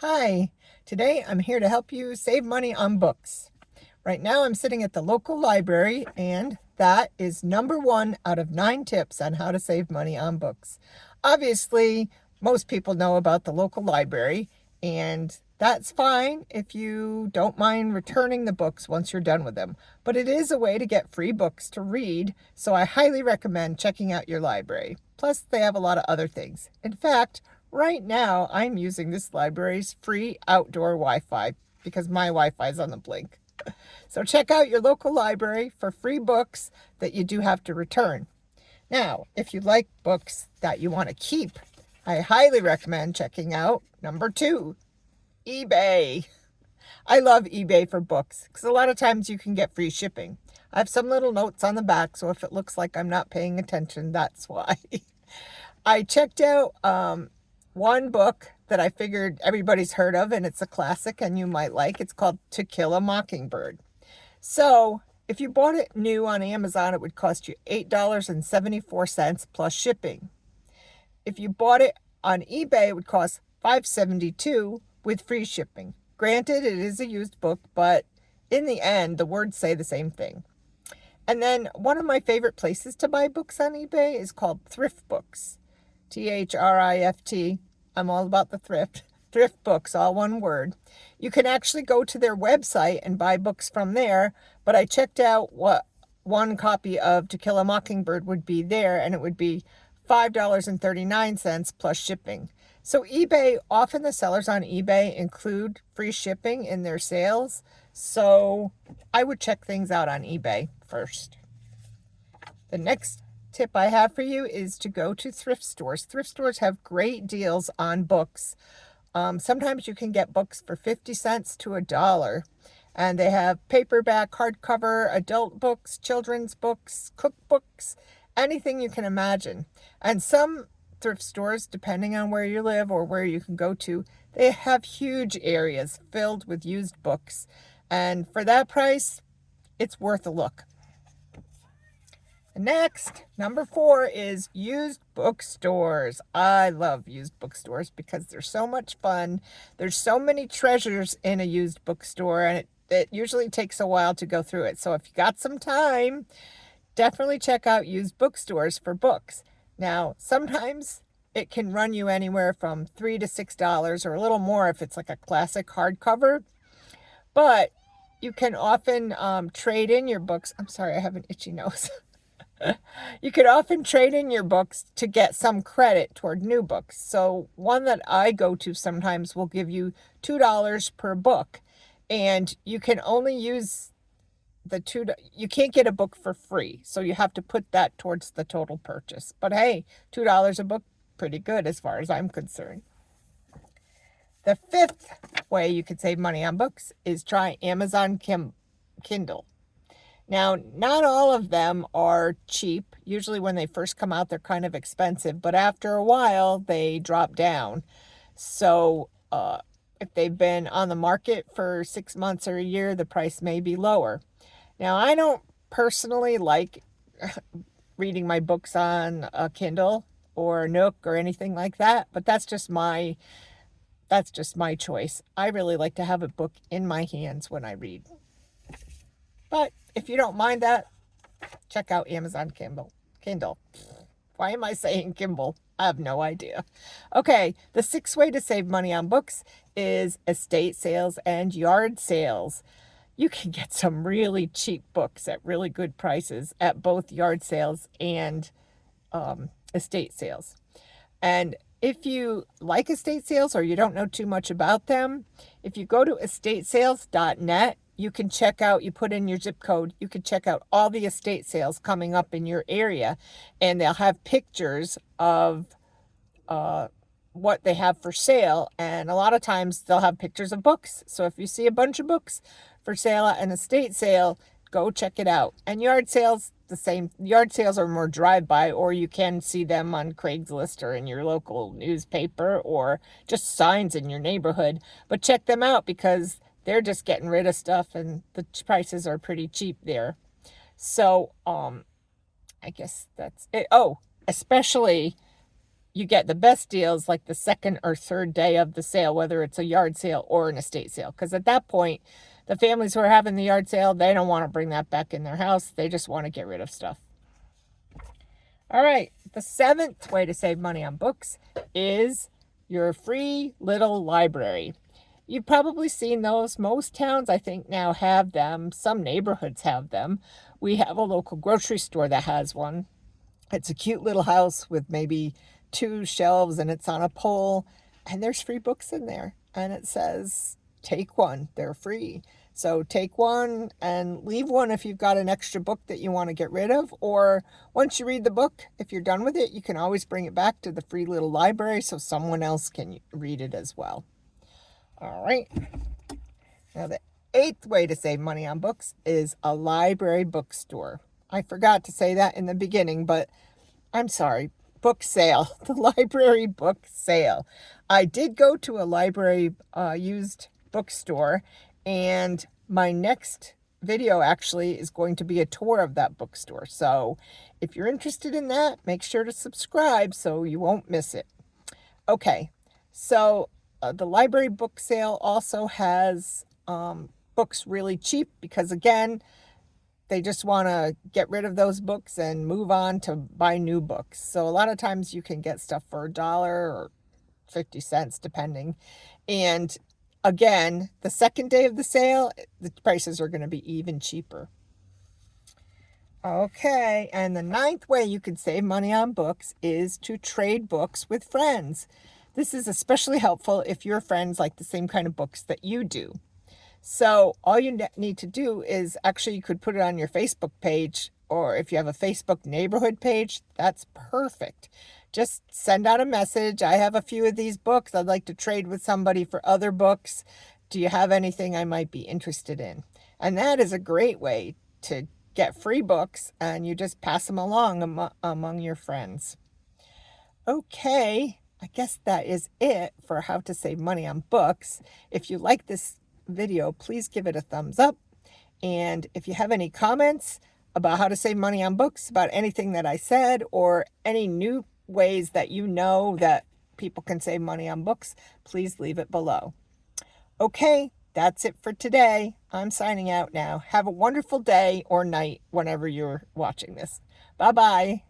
Hi, today I'm here to help you save money on books. Right now I'm sitting at the local library, and that is number 1 out of 9 tips on how to save money on books. Obviously, most people know about the local library, and that's fine if you don't mind returning the books once you're done with them. But it is a way to get free books to read, so I highly recommend checking out your library. Plus, they have a lot of other things. In fact, right now, I'm using this library's free outdoor Wi-Fi because my Wi-Fi is on the blink. So check out your local library for free books that you do have to return. Now, if you like books that you want to keep, I highly recommend checking out number 2, eBay. I love eBay for books because a lot of times you can get free shipping. I have some little notes on the back, so if it looks like I'm not paying attention, that's why. I checked out one book that I figured everybody's heard of, and it's a classic and you might like. It's called To Kill a Mockingbird. So if you bought it new on Amazon, it would cost you $8.74 plus shipping. If you bought it on eBay, it would cost $5.72 with free shipping. Granted, it is a used book, but in the end, the words say the same thing. And then one of my favorite places to buy books on eBay is called Thrift Books. THRIFT. I'm all about the thrift. Thrift Books, all one word. You can actually go to their website and buy books from there, but I checked out what one copy of To Kill a Mockingbird would be there, and it would be $5.39 plus shipping. So eBay, often the sellers on eBay include free shipping in their sales, so I would check things out on eBay first. The next tip I have for you is to go to thrift stores. Thrift stores have great deals on books. Sometimes you can get books for 50 cents to $1. And they have paperback, hardcover, adult books, children's books, cookbooks, anything you can imagine. And some thrift stores, depending on where you live or where you can go to, they have huge areas filled with used books. And for that price, it's worth a look. Next, number 4 is used bookstores. I love used bookstores because they're so much fun. There's so many treasures in a used bookstore, and it usually takes a while to go through it. So if you got some time, definitely check out used bookstores for books. Now, sometimes it can run you anywhere from $3 to $6 or a little more if it's like a classic hardcover. But you can often trade in your books. I'm sorry, I have an itchy nose. You could often trade in your books to get some credit toward new books. So one that I go to sometimes will give you $2 per book, and you can only use you can't get a book for free, so you have to put that towards the total purchase. But hey, $2 a book, pretty good as far as I'm concerned. The 5th way you could save money on books is try Amazon Kindle. Now, not all of them are cheap. Usually when they first come out, they're kind of expensive, but after a while, they drop down. So if they've been on the market for 6 months or a year, the price may be lower. Now, I don't personally like reading my books on a Kindle or Nook or anything like that, but that's just my choice. I really like to have a book in my hands when I read. But if you don't mind that, check out Amazon Kindle. Why am I saying Kindle? I have no idea. Okay, the 6th way to save money on books is estate sales and yard sales. You can get some really cheap books at really good prices at both yard sales and estate sales. And if you like estate sales or you don't know too much about them, if you go to estatesales.net, you can check out, you put in your zip code, you can check out all the estate sales coming up in your area, and they'll have pictures of what they have for sale, and a lot of times they'll have pictures of books. So if you see a bunch of books for sale at an estate sale, go check it out. And yard sales, the same. Yard sales are more drive-by, or you can see them on Craigslist or in your local newspaper or just signs in your neighborhood. But check them out because they're just getting rid of stuff and the prices are pretty cheap there. So I guess that's it. Oh, especially you get the best deals like the second or third day of the sale, whether it's a yard sale or an estate sale. Because at that point, the families who are having the yard sale, they don't want to bring that back in their house. They just want to get rid of stuff. All right, the seventh way to save money on books is your free little library. You've probably seen those. Most towns, I think, now have them. Some neighborhoods have them. We have a local grocery store that has one. It's a cute little house with maybe 2 shelves, and it's on a pole, and there's free books in there. And it says, take one, they're free. So take one and leave one if you've got an extra book that you want to get rid of. Or once you read the book, if you're done with it, you can always bring it back to the free little library so someone else can read it as well. All right. Now, the eighth way to save money on books is a library bookstore. I forgot to say that in the beginning, but I'm sorry. Book sale, the library book sale. I did go to a library used bookstore, and my next video actually is going to be a tour of that bookstore. So if you're interested in that, make sure to subscribe so you won't miss it. Okay, so the library book sale also has books really cheap because, again, they just want to get rid of those books and move on to buy new books. So a lot of times you can get stuff for $1 or 50 cents, depending. And again, the second day of the sale, the prices are going to be even cheaper. Okay, and the ninth way you can save money on books is to trade books with friends. This is especially helpful if your friends like the same kind of books that you do. So all you need to do is, actually, you could put it on your Facebook page, or if you have a Facebook neighborhood page, that's perfect. Just send out a message. I have a few of these books. I'd like to trade with somebody for other books. Do you have anything I might be interested in? And that is a great way to get free books, and you just pass them along among your friends. Okay, I guess that is it for how to save money on books. If you like this video, please give it a thumbs up. And if you have any comments about how to save money on books, about anything that I said, or any new ways that you know that people can save money on books, please leave it below. Okay, that's it for today. I'm signing out now. Have a wonderful day or night whenever you're watching this. Bye-bye.